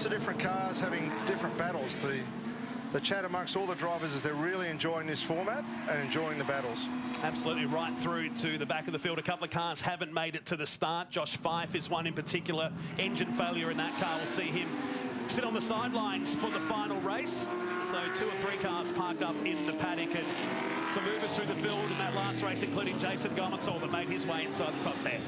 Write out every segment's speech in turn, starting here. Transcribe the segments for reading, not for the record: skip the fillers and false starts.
lots of different cars having different battles. The chat amongst all the drivers is they're really enjoying this format and enjoying the battles. Absolutely, right through to the back of the field. A couple of cars haven't made it to the start. Josh Fife is one in particular. Engine failure in that car will see him sit on the sidelines for the final race. So 2 or 3 cars parked up in the paddock, and some movers through the field in that last race, including Jason Gomersall, that made his way inside the top 10.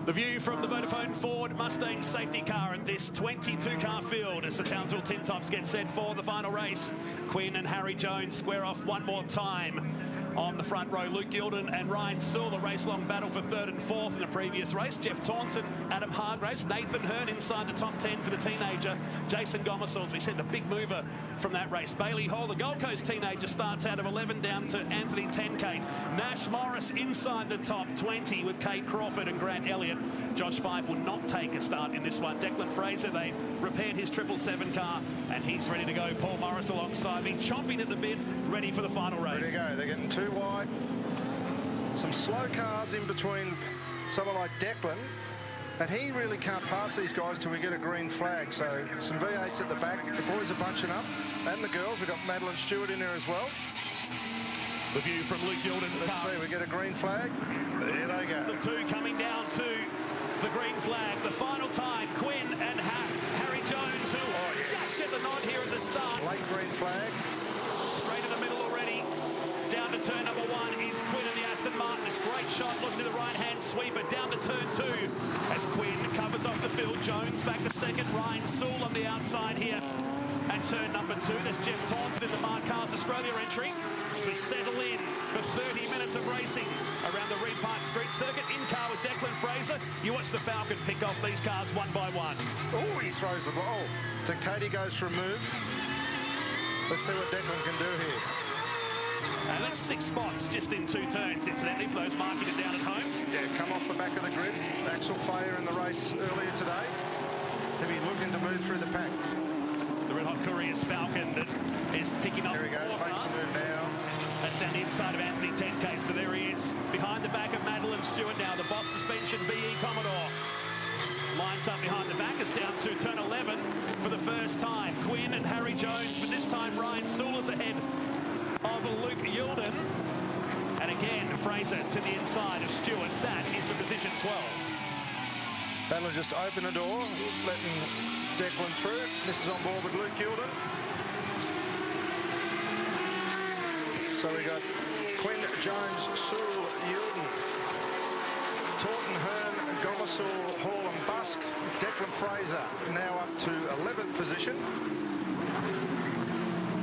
The view from the Vodafone Ford Mustang safety car at this 22-car field as the Townsville Tintops get set for the final race. Quinn and Harry Jones square off one more time. On the front row, Luke Gilden and Ryan Sewell, a race-long battle for 3rd and 4th in the previous race. Jeff Taunton, Adam Hargraves, Nathan Hearn inside the top 10 for the teenager. Jason Gomersall, as we said, the big mover from that race. Bailey Hall, the Gold Coast teenager, starts out of 11 down to Anthony Tenkate. Nash Morris inside the top 20 with Kate Crawford and Grant Elliott. Josh Fife will not take a start in this one. Declan Fraser, they repaired his 777 car, and he's ready to go. Paul Morris alongside me, chomping at the bit, ready for the final race. Ready to go. They're getting too wide. Some slow cars in between someone like Declan, and he really can't pass these guys till we get a green flag. So some V8s at the back. The boys are bunching up, and the girls. We've got Madeline Stewart in there as well. The view from Luke Gilden's Let's cars. see, we get a green flag. There they go. The 2 coming down to the green flag. The final time, Quinn and Harry Jones, who just get the nod here at the start. Late green flag. Straight in the middle already. Down to turn number 1 is Quinn and the Aston Martin. This great shot, looking to the right-hand sweeper. Down to turn 2 as Quinn covers off the field. Jones back to 2nd. Ryan Sewell on the outside here. And turn number 2, there's Jeff Taunton in the Mark Cars Australia entry. As we settle in for 30 minutes of racing around the Reed Park Street Circuit. In car with Declan Fraser. You watch the Falcon pick off these cars one by one. Oh, he throws the ball. So Katie goes for a move. Let's see what Declan can do here. And that's 6 spots just in 2 turns, incidentally, for those marking it down at home. Yeah, come off the back of the grid. Axel Fayer in the race earlier today. He'll be looking to move through the pack. The Red Hot Courier's Falcon that is picking up. There he goes, makes the move now. That's down the inside of Anthony Tenkate, so there he is. Behind the back of Madeline Stewart now, the Boss Suspension VE Commodore. Lines up behind the back, it's down to turn 11 for the first time. Quinn and Harry Jones, but this time Ryan Sewell is ahead of Luke Gilden. And again, Fraser to the inside of Stewart. That is for position 12. That'll just open the door, letting Declan through. This is on board with Luke Gilden. So we got Quinn, Jones, Sewell, Gilden, Taunton, Hearn, Gomersall, Hall and Busk. Declan Fraser now up to 11th position.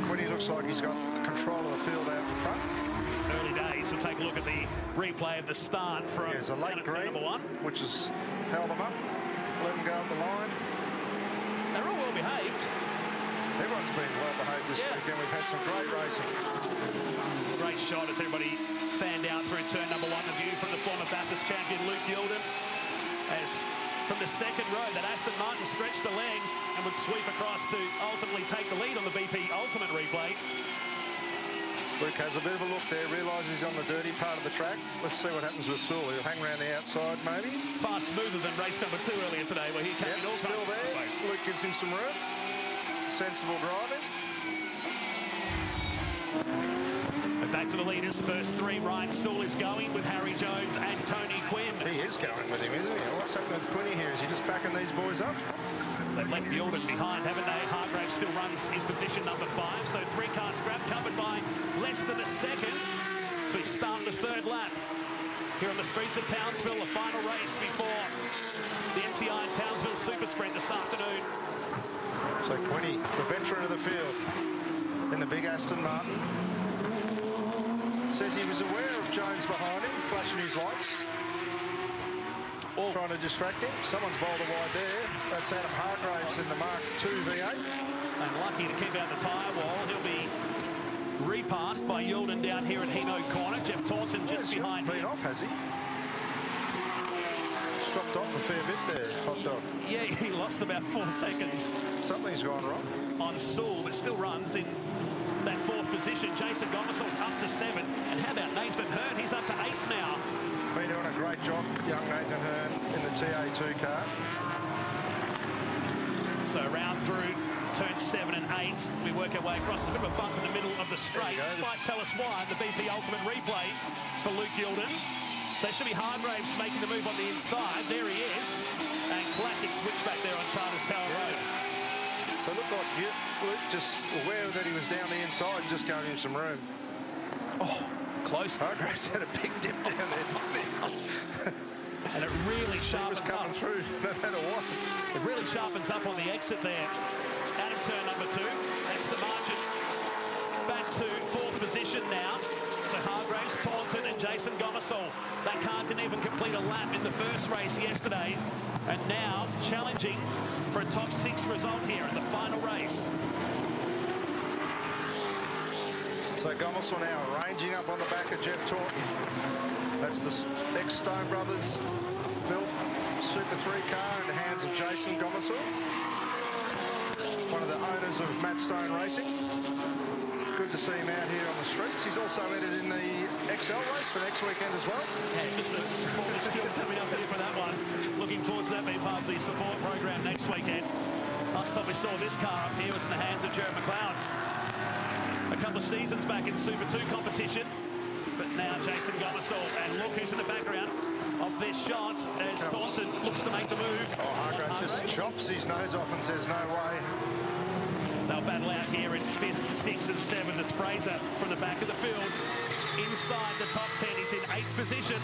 Quinny looks like he's got control of the field out in front. Early days. We'll take a look at the replay of the start from There's a late green, number 1. which has held them up. Let them go up the line. They're all well behaved. Everyone's been well behaved this weekend. We've had some great racing. Great shot as everybody fanned out through turn number 1. The view from the former Bathurst champion Luke Gilden. As from the 2nd row, that Aston Martin stretched the legs and would sweep across to ultimately take the lead on the BP Ultimate replay. Luke has a bit of a look there, realises he's on the dirty part of the track. Let's see what happens with Sewell. He'll hang around the outside, maybe. Far smoother than race number 2 earlier today, where he came in all still there. Luke gives him some room. Sensible driving. But back to the leaders. First 3, Ryan Sewell is going with Harry Jones and Tony Quinn. He is going with him, isn't he? What's happening with Quinny here? Is he just backing these boys up? They've left Gilden behind, haven't they? Hargraves still runs his position number 5. So 3-car scrap covered by less than a second. So he's starting the 3rd lap here on the streets of Townsville. The final race before the MTI and Townsville Super Sprint this afternoon. So Quinny, the veteran of the field in the big Aston Martin, says he was aware of Jones behind him, flashing his lights. Trying to distract him. Someone's bowled a wide there. That's Adam Hargraves in the Mark II V8. And lucky to keep out the tyre wall. He'll be repassed by Gilden down here at Hino Corner. Jeff Taunton just behind him. Been off, has he? He's dropped off a fair bit there, hot dog. Yeah, he lost about 4 seconds. Something's gone wrong. On Sewell, but still runs in that 4th position. Jason Gomersall's up to 7th. And how about Nathan Hearn? He's up to 8th now. Been doing a great job, young Nathan Hearn, in the the TA2 car. So round through turn 7 and 8, we work our way across a bit of a bump in the middle of the straight. This might tell us why. The BP Ultimate replay for Luke Gilden. So it should be Hargraves making the move on the inside. There he is. And classic switchback there on Charters Tower Road. So it looked like Luke just aware that he was down the inside and just gave him some room. Oh, close. Hargraves had a big dip down there, didn't he? And it really sharpens up. He was coming through no matter what. It really sharpens up on the exit there. Out of turn number 2. That's the margin. Back to 4th position now. So Hargraves, Taunton and Jason Gomersall. That car didn't even complete a lap in the first race yesterday. And now challenging for a top 6 result here in the final race. So Gomersall now ranging up on the back of Jeff Taunton. That's the ex-Stone Brothers built Super 3 car in the hands of Jason Gomersall, one of the owners of Matt Stone Racing. Good to see him out here on the streets. He's also entered in the XL race for next weekend as well. Yeah, just a small skill coming up here for that one. Looking forward to that being part of the support program next weekend. Last time we saw this car up here was in the hands of Jared McLeod. A couple of seasons back in Super 2 competition. But now Jason Gomersall, and look who's in the background of this shot as Taunton looks to make the move. Oh, Hargraves just chops his nose off and says no way. They'll battle out here in 5th, 6th and 7th as Fraser from the back of the field. Inside the top 10, he's in 8th position.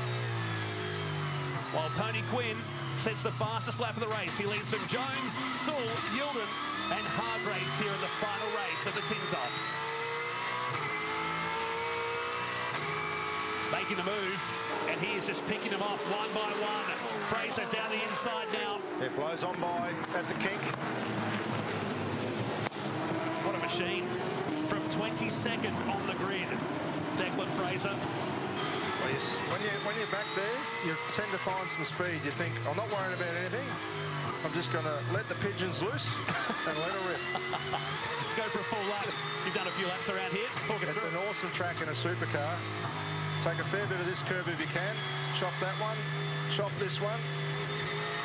While Tony Quinn sets the fastest lap of the race. He leads from Jones, Sewell, Yilden and Hargraves here in the final race of the Tintops. Making the move, and he is just picking them off one by one. Fraser down the inside now. It blows on by at the kink. What a machine. From 22nd on the grid, Declan Fraser. Well, yes, when you're back there, you tend to find some speed. You think, I'm not worrying about anything. I'm just going to let the pigeons loose and let her rip. Let's go for a full lap. You've done a few laps around here. Talk us through. It's an awesome track in a supercar. Take a fair bit of this curve if you can. Chop that one, chop this one,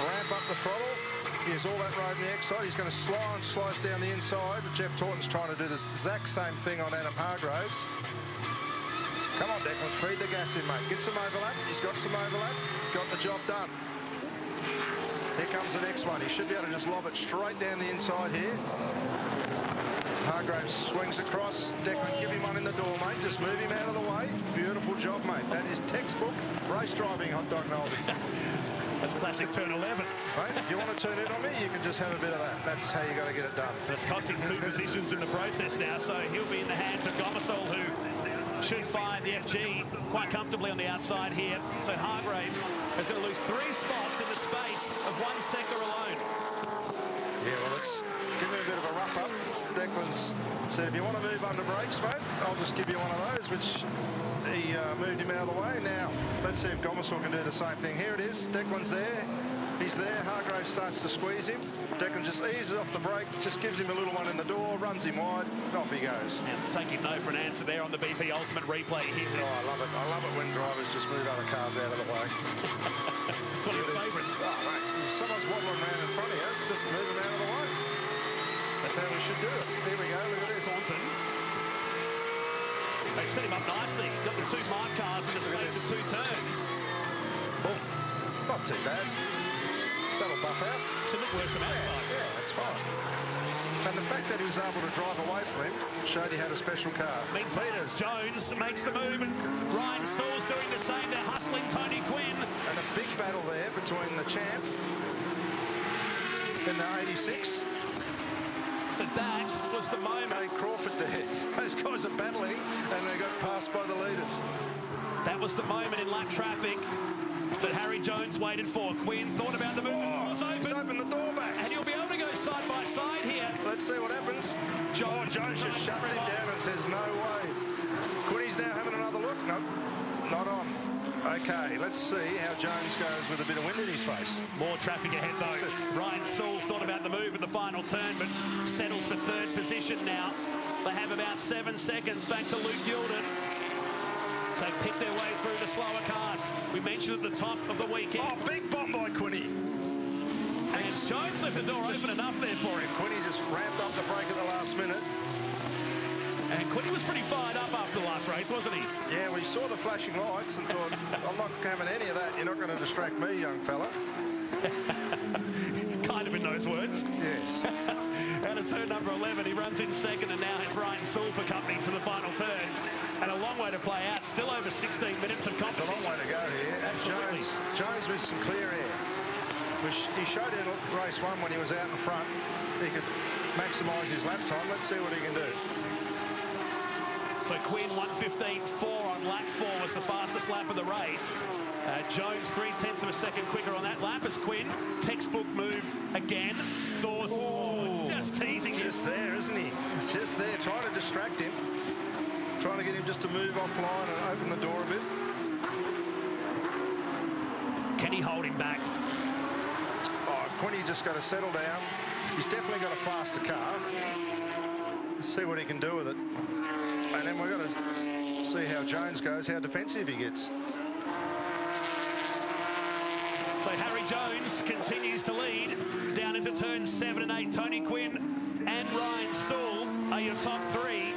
ramp up the throttle. Here's all that road on the outside. He's going to slice down the inside. Jeff Taunton's trying to do the exact same thing on Adam Hargraves. Come on, Declan, feed the gas in, mate. Get some overlap. He's got some overlap. Got the job done. Here comes the next one. He should be able to just lob it straight down the inside here. Hargraves swings across. Declan, give him one in the door, mate. Just move him out of the way. Beautiful job, mate. That is textbook race driving, hot dog Noldy. That's classic turn 11. Mate, if you want to turn it on me, you can just have a bit of that. That's how you got to get it done. It's costing 2 positions in the process now, so he'll be in the hands of Gomersall, who should find the FG quite comfortably on the outside here. So Hargraves is going to lose 3 spots in the space of 1 sector alone. Yeah, well, let's give him a bit of a rough up. Declan's said, if you want to move under brakes, mate, I'll just give you one of those, which he moved him out of the way. Now, let's see if Gomersall can do the same thing. Here it is. Declan's there. He's there. Hargraves starts to squeeze him. Declan just eases off the brake, just gives him a little one in the door, runs him wide, and off he goes. And taking no for an answer there on the BP Ultimate replay. Oh, I love it. I love it when drivers just move other cars out of the way. It's one of your favourites. Oh, mate, if someone's waddling around in front of you, just move them out of the way. That's how we should do it. Here we go. Look at this. Taunton. They set him up nicely. Got the 2 marked cars in the space of 2 turns. Oh, not too bad. That'll buff out. Should look worse than outside. Yeah, that's fine. And the fact that he was able to drive away from him showed he had a special car. Meters. Jones makes the move, and Ryan Sewell's doing the same. They're hustling Tony Quinn. And a big battle there between the champ in the 86. So that was the moment. Kay Crawford there. Those guys are battling, and they got passed by the leaders. That was the moment in lap traffic that Harry Jones waited for. Quinn thought about the move. Oh, It was he's open. opened the door back. And he'll be able to go side by side here. Let's see what happens. Jones just shuts him down and says, no way. Quinny's now having another look. Nope, not on. Okay, let's see how Jones goes with a bit of wind in his face. More traffic ahead, though. Ryan Sewell thought about the move at the final turn, but settles for 3rd position now. They have about 7 seconds back to Luke Gilden. So pick their way through the slower cars. We mentioned at the top of the weekend. Oh, big bomb by Quinny. left the door open enough there for him. Quinny just ramped up the brake at the last minute. And Quinny was pretty fired up after the last race, wasn't he? Yeah, we saw the flashing lights and thought, I'm not having any of that. You're not going to distract me, young fella. Kind of in those words. Yes. Out of turn number 11, he runs in second and now has Ryan Sewell for company to the final turn. And a long way to play out. Still over 16 minutes of competition. It's a long way to go here. Absolutely. Jones with some clear air. He showed in race 1 when he was out in front. He could maximise his lap time. Let's see what he can do. So Quinn 1:15.4 on lap 4 was the fastest lap of the race. Jones 0.3 of a second quicker on that lap as Quinn. Textbook move again. Thor's it's just teasing him. Just there, isn't he? He's just there, trying to distract him. Trying to get him just to move offline and open the door a bit. Can he hold him back? Oh, if Quinny just got to settle down. He's definitely got a faster car. Let's see what he can do with it. And then we've got to see how Jones goes, how defensive he gets. So Harry Jones continues to lead down into turns 7 and 8. Tony Quinn and Ryan Sewell are your top 3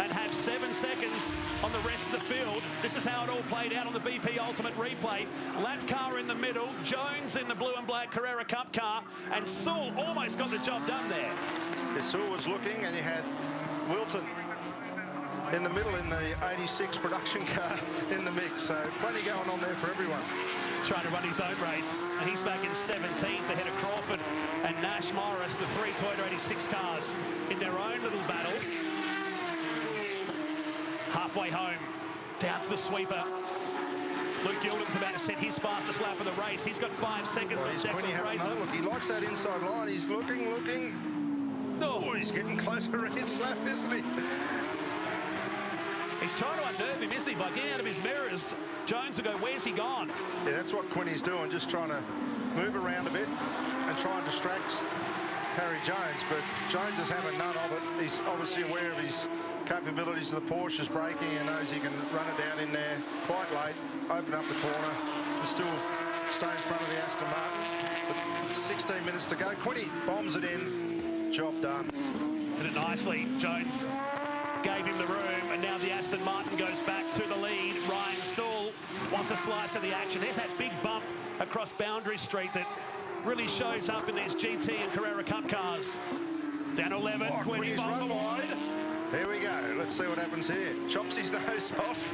and have 7 seconds on the rest of the field. This is how it all played out on the BP Ultimate Replay. Lap car in the middle, Jones in the blue and black Carrera Cup car, and Sewell almost got the job done there. Yeah, Sewell was looking, and you had Wilton in the middle in the 86 production car in the mix. So plenty going on there for everyone. Trying to run his own race, and he's back in 17th ahead of Crawford and Nash Morris, the 3 Toyota 86 cars in their own little battle. Halfway home, down to the sweeper. Luke Gilden's about to set his fastest lap of the race. He's got 5 seconds on Declan. Look, he likes that inside line. He's looking. No, he's getting closer each lap, isn't he? He's trying to unnerve him, isn't he? By getting out of his mirrors, Jones will go, where's he gone? Yeah, that's what Quinny's doing, just trying to move around a bit and try and distract Harry Jones. But Jones is having none of it. He's obviously aware of his capabilities of the Porsches braking and knows he can run it down in there quite late, open up the corner, and still stay in front of the Aston Martin. But 16 minutes to go. Quinny bombs it in. Job done. Did it nicely. Jones gave him the room, and now the Aston Martin goes back to the lead. Ryan Sewell wants a slice of the action. There's that big bump across Boundary Street that really shows up in these GT and Carrera Cup cars. Down to 11, Quinny bombs wide. There we go. Let's see what happens here. Chops his nose off.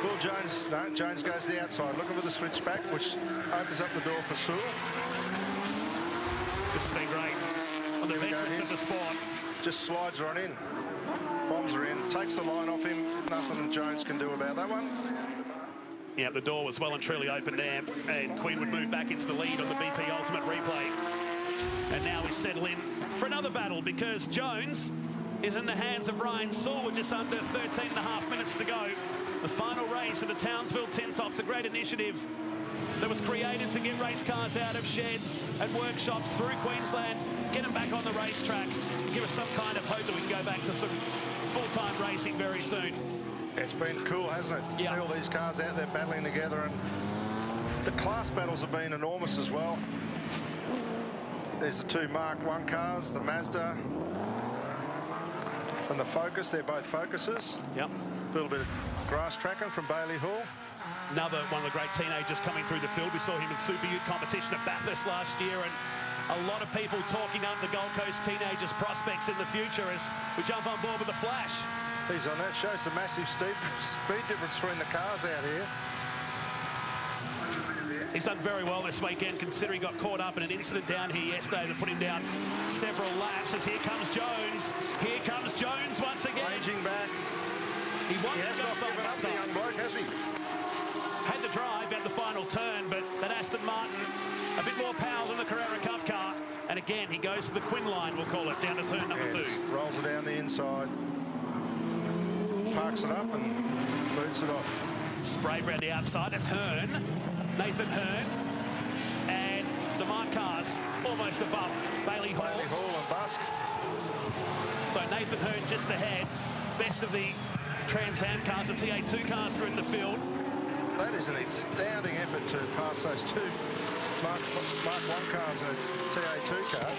Will Jones, no, Jones goes to the outside, looking for the switchback, which opens up the door for Sewell. This has been great on the veterans of the sport. Just slides her on in. Bombs her in, takes the line off him. Nothing Jones can do about that one. Yeah, the door was well and truly open there, and Quinn would move back into the lead on the BP Ultimate Replay. And now we settle in for another battle because Jones is in the hands of Ryan Sewell with just under 13.5 minutes to go. The final race of the Townsville Tintops, a great initiative that was created to get race cars out of sheds and workshops through Queensland, get them back on the racetrack, and give us some kind of hope that we can go back to some full-time racing very soon. It's been cool, hasn't it? Yeah. See all these cars out there battling together, and the class battles have been enormous as well. There's the 2 Mark I cars, the Mazda and the Focus. They're both Focuses. Yep. A little bit of grass tracking from Bailey Hall. Another one of the great teenagers coming through the field. We saw him in Super Ute competition at Bathurst last year, and a lot of people talking up the Gold Coast teenagers' prospects in the future as we jump on board with the Flash. He's on that. Shows the massive speed difference between the cars out here. He's done very well this weekend, considering he got caught up in an incident down here yesterday that put him down several laps. As here comes Jones. Here comes Jones once again. Ranging back. He has not given up, the young bloke, has he? Had to drive at the final turn, but that Aston Martin, a bit more power than the Carrera Cup car. And again, he goes to the Quinn line, we'll call it, down to turn number 2. Rolls it down the inside. Parks it up and boots it off. Spray around the outside. That's Hearn. Nathan Hearn. And the Mark cars almost above Bailey Hall. Bailey Hall and Busk. So Nathan Hearn just ahead. Best of the Trans Am cars, the TA2 cars are in the field. That is an astounding effort to pass those 2 Mark 1 cars and a TA2 car.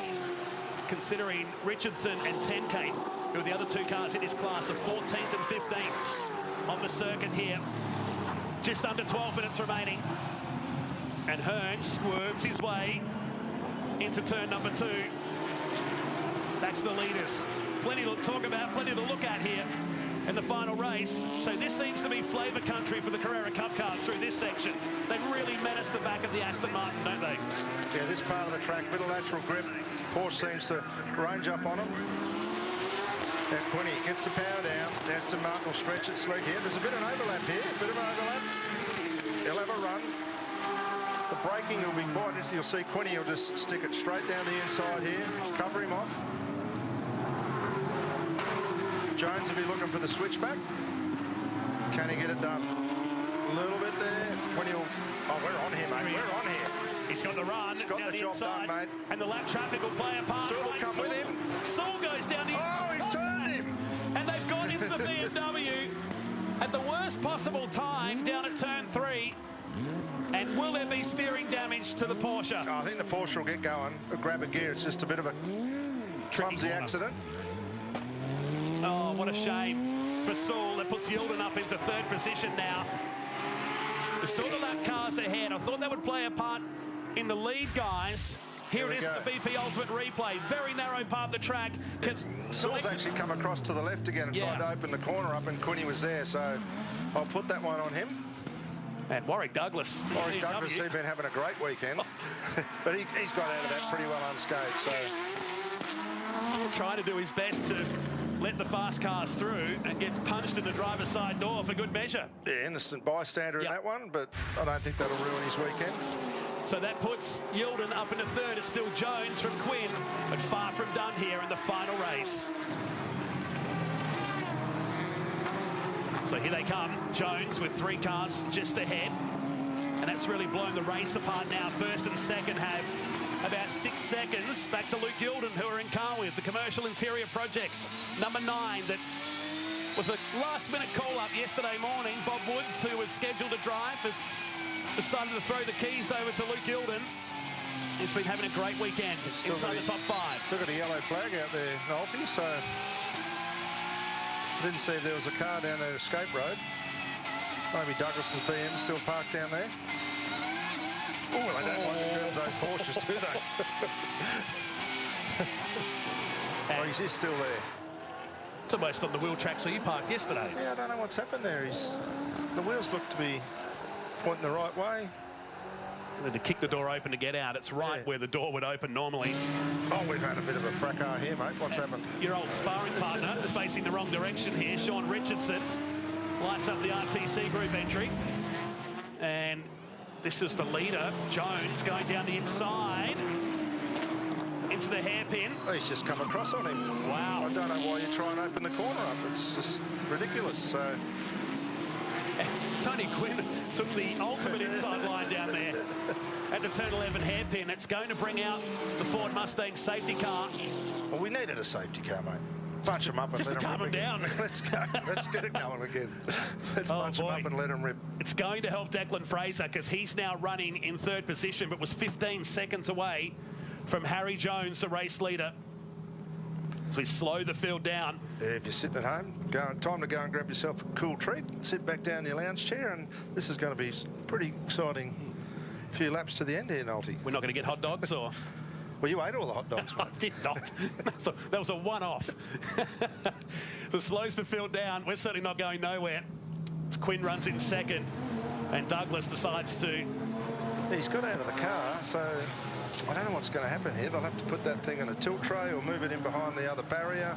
Considering Richardson and Tenkate, who are the other 2 cars in his class, are 14th and 15th on the circuit here. Just under 12 minutes remaining. And Hearn squirms his way into turn number 2. That's the leaders. Plenty to talk about, plenty to look at here in the final race. So this seems to be flavour country for the Carrera Cup cars through this section. They really menace the back of the Aston Martin, don't they? Yeah, this part of the track, middle lateral grip. Porsche seems to range up on them. Now Quinney gets the power down. The Aston Martin will stretch it sleek here. There's a bit of an overlap here, a bit of an overlap. He'll have a run. The braking will be quite, you'll see Quinney will just stick it straight down the inside here, cover him off. Jones will be looking for the switchback. Can he get it done? A little bit there. Quinney will, oh, we're on here, mate. We're on here. He's got the run. He's got down the job inside, done, mate. And the lap traffic will play a part. Saul will come with him. Saul goes down the inside. Oh, he's turned him. And they've gone into the BMW at the worst possible time down at turn 3. And will there be steering damage to the Porsche? Oh, I think the Porsche will get going. Grab a gear. It's just a bit of a clumsy accident. Oh, what a shame for Saul. That puts Yilden up into 3rd position now. The sort of lap cars ahead. I thought that would play a part in the lead, guys. Here it is at the BP Ultimate Replay. Very narrow part of the track. Saul's actually come across to the left again and tried to open the corner up, and Quinney was there, so I'll put that one on him. And Warwick Douglas. Warwick Douglas, he's been having a great weekend. But he's got out of that pretty well unscathed, so... Trying to do his best to let the fast cars through and gets punched in the driver's side door for good measure. Yeah, innocent bystander in that one, but I don't think that'll ruin his weekend. So that puts Yilden up into 3rd. It's still Jones from Quinn, but far from done here in the final race. So here they come, Jones with 3 cars just ahead. And that's really blown the race apart now. 1st and 2nd have about 6 seconds. Back to Luke Yilden, who are in car with the Commercial Interior Projects. Number 9, that was a last-minute call-up yesterday morning. Bob Woods, who was scheduled to drive, has decided to throw the keys over to Luke Yilden. He's been having a great weekend inside the top 5. Still got a yellow flag out there, Alfie, so... Didn't see if there was a car down that escape road. Maybe Douglas's BM still parked down there. Oh, they don't like to curve those Porsches, do they? Oh, he's still there. It's almost on the wheel tracks where you parked yesterday. Yeah, I don't know what's happened there. The wheels look to be pointing the right way. To kick the door open to get out. It's right where the door would open normally. Oh, we've had a bit of a fracas here, mate. What's happened? Your old sparring partner is facing the wrong direction here. Sean Richardson lights up the RTC group entry. And this is the leader, Jones, going down the inside into the hairpin. He's just come across on him. Wow. I don't know why you try and open the corner up. It's just ridiculous. So Tony Quinn took the ultimate inside line down there at the turn 11 hairpin. It's going to bring out the Ford Mustang safety car. Well, we needed a safety car, mate. Bunch them up and just let to them calm rip them again. down. Let's go. Let's get it going again. Let's bunch them up and let them rip. It's going to help Declan Fraser because he's now running in 3rd position, but was 15 seconds away from Harry Jones, the race leader. So he slowed the field down. Yeah, if you're sitting at home, time to go and grab yourself a cool treat, sit back down in your lounge chair, and this is going to be pretty exciting few laps to the end here, Nolte. We're not going to get hot dogs, or? Well, you ate all the hot dogs, mate. I did not. So that was a one-off. So slows the field down. We're certainly not going nowhere. Quinn runs in 2nd, and Douglas decides to... He's got out of the car, so I don't know what's going to happen here. They'll have to put that thing in a tilt tray or move it in behind the other barrier.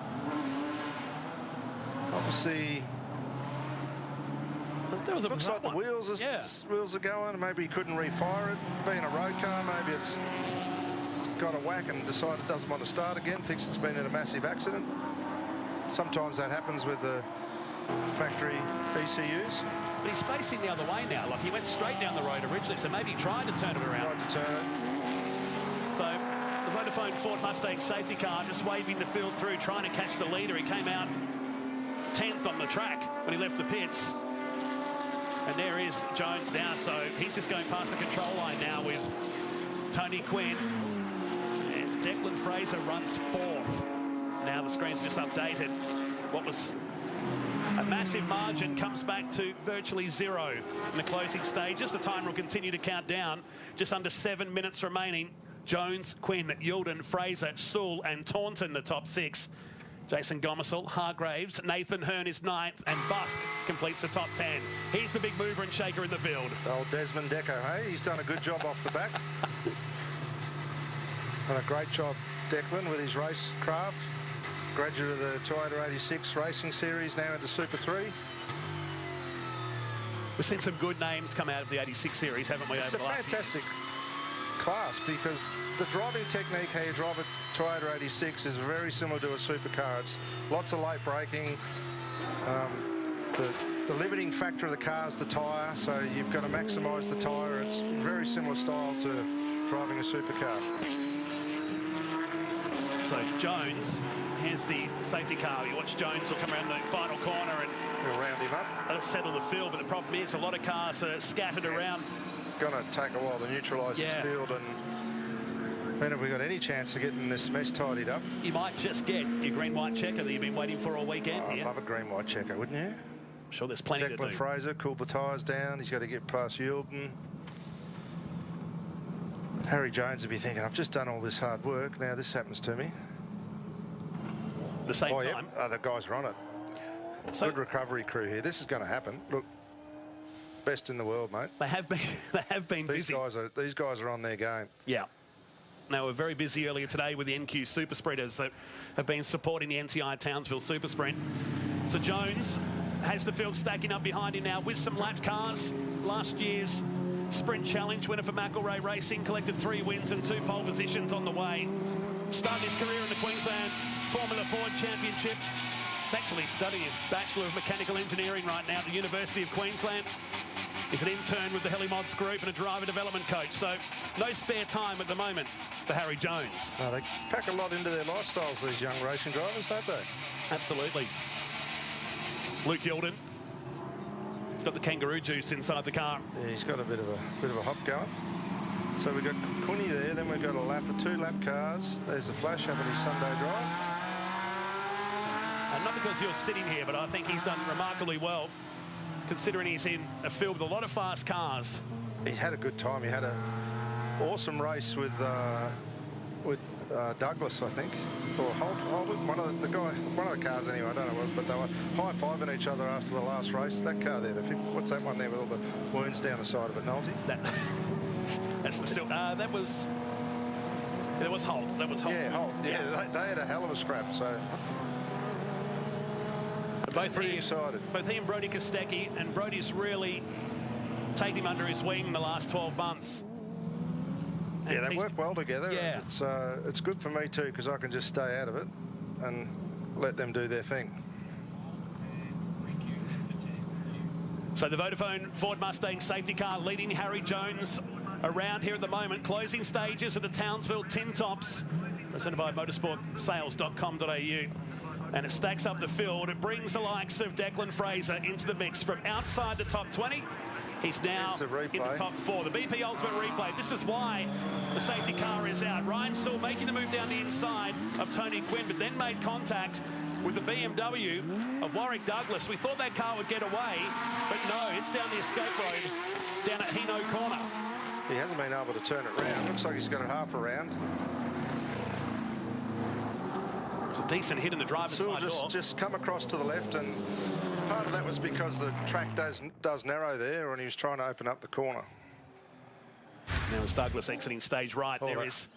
Obviously, there was a looks like the wheels are going. Maybe he couldn't refire it. Being a road car, maybe it's got a whack and decided it doesn't want to start again. Thinks it's been in a massive accident. Sometimes that happens with the factory ECUs. But he's facing the other way now. Like, he went straight down the road originally, so maybe he tried to turn it around. Tried to turn it. So the Vodafone Ford Mustang safety car just waving the field through, trying to catch the leader. He came out 10th on the track when he left the pits. And there is Jones now, so he's just going past the control line now with Tony Quinn. And Declan Fraser runs 4th. Now the screen's just updated. What was a massive margin comes back to virtually 0 in the closing stages. The timer will continue to count down. Just under 7 minutes remaining. Jones, Quinn, Yilden, Fraser, Sewell and Taunton, the top 6. Jason Gomersall, Hargraves, Nathan Hearn is 9th, and Busk completes the top 10. He's the big mover and shaker in the field. Old Desmond Deco, hey? He's done a good job off the back. Done a great job, Declan, with his race craft. Graduate of the Toyota 86 Racing Series, now into Super 3. We've seen some good names come out of the 86 Series, haven't we, over the last It's a fantastic class, because the driving technique, how you drive a Toyota 86, is very similar to a supercar. It's lots of late braking. The limiting factor of the car is the tyre, so you've got to maximise the tyre. It's very similar style to driving a supercar. So Jones, here's the safety car. You watch Jones will come around the final corner and We'll round him up. that'll settle the field, but the problem is a lot of cars are scattered around. It's going to take a while to neutralise his field, and then have we got any chance of getting this mess tidied up? You might just get your green-white checker that you've been waiting for all weekend I'd here. love a green-white checker, wouldn't you? I'm sure there's plenty to do. Declan Fraser cooled the tyres down. He's got to get past Yilden. Harry Jones would be thinking, I've just done all this hard work. Now this happens to me. The same time. Yeah, the guys are on it. So good recovery crew here. This is going to happen. Look, best in the world, mate. they have been busy. These guys are on their game. Yeah. They were very busy earlier today with the NQ Super Sprinters that have been supporting the NTI Townsville Super Sprint. So Jones has the field stacking up behind him now with some lapped cars. Last year's Sprint Challenge winner for McElroy Racing, collected 3 wins and 2 pole positions on the way. Started his career in the Queensland Formula Ford Championship. He's actually studying his Bachelor of Mechanical Engineering right now at the University of Queensland. He's an intern with the Helimods Group and a driver development coach, so no spare time at the moment for Harry Jones. Oh, they pack a lot into their lifestyles, these young racing drivers, don't they? Absolutely. Luke Yilden got the kangaroo juice inside the car. Yeah, he's got a bit of a hop going. So we've got Cooney there, then we've got a lap of 2 lap cars. There's the flash having his Sunday drive. And not because you're sitting here, but I think he's done remarkably well, considering he's in a field with a lot of fast cars. He had a good time. He had an awesome race with Douglas, I think, or Holt, one of the cars anyway. I don't know what, but they were high-fiving each other after the last race. That car there, what's that one there with all the wounds down the side of it, Nolte? That's the still. That was Holt. That was Holt. Yeah, Holt. Yeah, they had a hell of a scrap. So both he and Brody Kostecki, and Brody's really taken him under his wing in the last 12 months. And yeah, they work well together. Yeah. It's good for me too, because I can just stay out of it and let them do their thing. So the Vodafone Ford Mustang safety car leading Harry Jones around here at the moment. Closing stages of the Townsville Tintops, presented by motorsportsales.com.au. And it stacks up the field. It brings the likes of Declan Fraser into the mix from outside the top 20. He's now in the top 4. The BP Ultimate Replay. This is why the safety car is out. Ryan Sewell making the move down the inside of Tony Quinn, but then made contact with the BMW of Warwick Douglas. We thought that car would get away, but no, it's down the escape road down at Hino Corner. He hasn't been able to turn it round. Looks like he's got it half around. It's a decent hit in the driver's side door. Just come across to the left, and part of that was because the track does narrow there, and he was trying to open up the corner. Now as Douglas exiting stage right, there is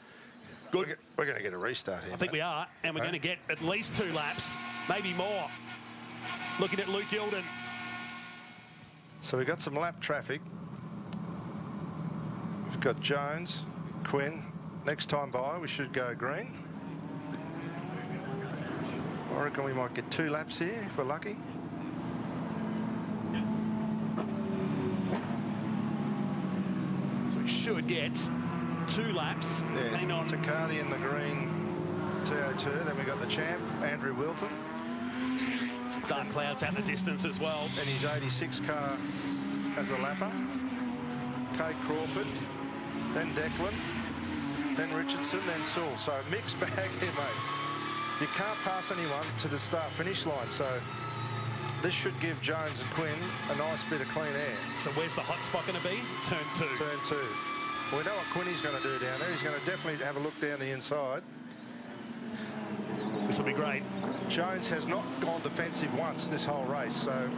good. We're going to get a restart here. I think we are, and we're going to get at least 2 laps, maybe more. Looking at Luke Yilden. So we've got some lap traffic. We've got Jones, Quinn. Next time by, we should go green. I reckon we might get 2 laps here if we're lucky. So we should get 2 laps. Yeah, Takati in the green TO2. Then we got the champ, Andrew Wilton. Some dark clouds out in the distance as well. And his 86 car as a lapper. Kate Crawford. Then Declan. then Richardson, then Sewell. So mixed bag here, mate. You can't pass anyone to the start-finish line, so this should give Jones and Quinn a nice bit of clean air. So where's the hot spot going to be? Turn 2. Turn 2. We know what Quinny's going to do down there. He's going to definitely have a look down the inside. This will be great. Jones has not gone defensive once this whole race, so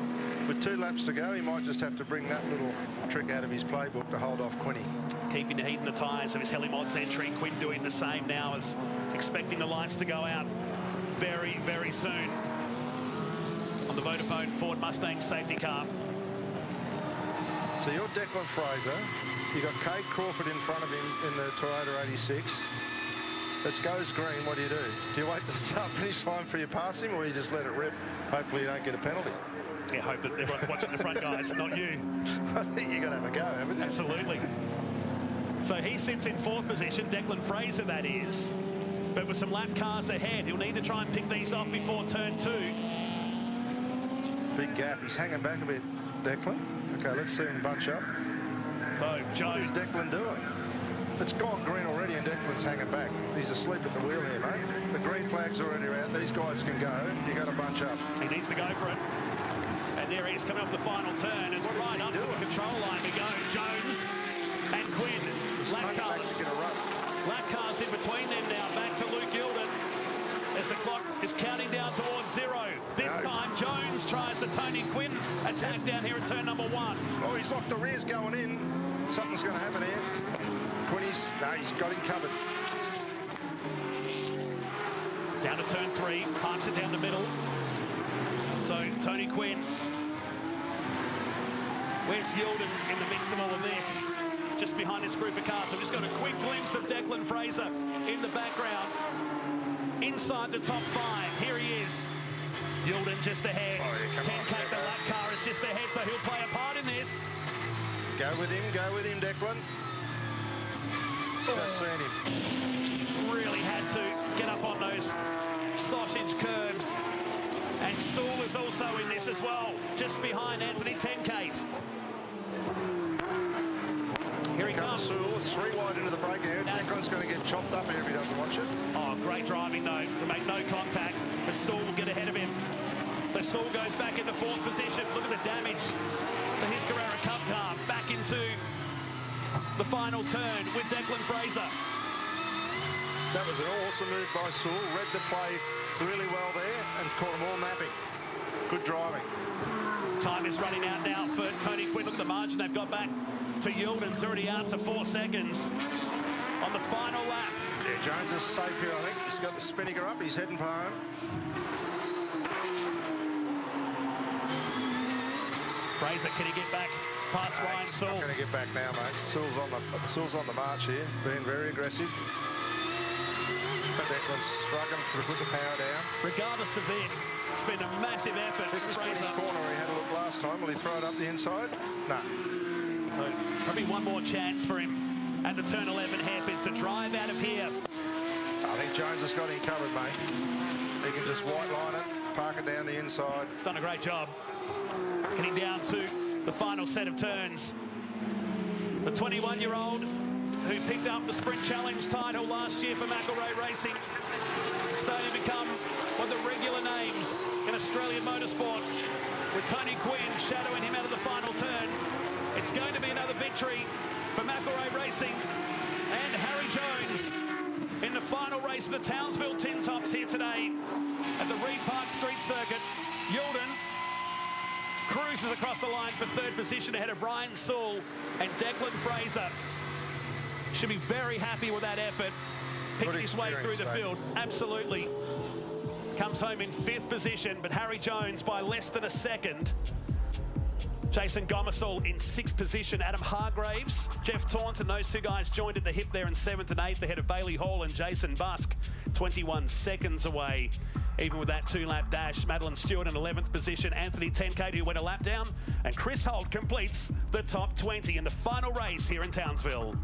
with 2 laps to go, he might just have to bring that little trick out of his playbook to hold off Quinny. Keeping the heat in the tyres of his Helimods entry. Quinn doing the same now, as expecting the lights to go out very, very soon on the Vodafone Ford Mustang safety car. So you're Declan Fraser. You got Cade Crawford in front of him in the Toyota 86. It goes green. What do? Do you wait to the start-finish line for your passing, or you just let it rip? Hopefully you don't get a penalty. Yeah, hope that everyone's watching the front guys, not you. I think you're going to have a go, haven't you? Absolutely. So he sits in 4th position, Declan Fraser that is. But with some lap cars ahead, he'll need to try and pick these off before turn 2. Big gap. He's hanging back a bit, Declan. Okay, let's see him bunch up. So Jones. What is Declan doing? It's gone green already and Declan's hanging back. He's asleep at the wheel here, mate. The green flag's already out. These guys can go. You got to bunch up. He needs to go for it. And there he is coming off the final turn. It's right up to the control line to go. Jones and Quinn. Lap cars. Lap cars in between them now. Back to Luke Gilden as the clock is counting down towards 0. This time Jones tries the Tony Quinn attack down here at turn number 1. Oh, he's locked the rears going in. Something's going to happen here. Quinny's, no, he's got him covered. Down to turn 3, parks it down the middle. So Tony Quinn. Where's Yilden in the mix of all of this? Just behind this group of cars. I've just got a quick glimpse of Declan Fraser in the background. Inside the top 5. Here he is. Yilden just ahead. 10K, the lap car is just ahead, so he'll play a part in this. Go with him, Declan. Just seen him. Really had to get up on those sausage curbs. And Sewell is also in this as well, just behind Anthony Tenkate. Here he comes. Sewell, 3 wide into the braking area. Declan's going to get chopped up here if he doesn't watch it. Oh, great driving though, to make no contact, but Sewell will get ahead of him. So Sewell goes back into 4th position. Look at the damage to his Carrera Cup car. Back into the final turn with Declan Fraser. That was an awesome move by Sewell. Read the play really well there and caught them all napping. Good driving. Time is running out now for Tony Quinn. Look at the margin they've got back to Yilden's already out to 4 seconds on the final lap. Yeah, Jones is safe here, I think. He's got the Spinnaker up. He's heading for home. Fraser, can he get back past Ryan Sewell? He's not going to get back now, mate. Sewell's on the march here, being very aggressive. Declan's struggling to put the power down. Regardless of this, it's been a massive effort. This is Quinny's corner. He had a look last time. Will he throw it up the inside? No. So probably one more chance for him at the turn 11 hairpins to drive out of here. I think Jones has got him covered, mate. He can just white line it, park it down the inside. He's done a great job. Getting down to the final set of turns. The 21-year-old who picked up the Sprint Challenge title last year for McElrea Racing, starting to become one of the regular names in Australian motorsport, with Tony Quinn shadowing him out of the final turn. It's going to be another victory for McElrea Racing and Harry Jones in the final race of the Townsville Tintops here today at the Reed Park Street Circuit. Yilden cruises across the line for 3rd position ahead of Ryan Sewell and Declan Fraser. Should be very happy with that effort, picking his way through the field. Absolutely. Comes home in 5th position, but Harry Jones by less than a second. Jason Gomersall in 6th position. Adam Hargraves, Jeff Taunton, those 2 guys joined at the hip there in 7th and 8th ahead of Bailey Hall and Jason Busk, 21 seconds away. Even with that 2-lap dash, Madeline Stewart in 11th position, Anthony Tenkate, who went a lap down, and Chris Holt completes the top 20 in the final race here in Townsville.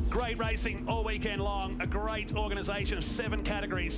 Great racing all weekend long, a great organisation of 7 categories.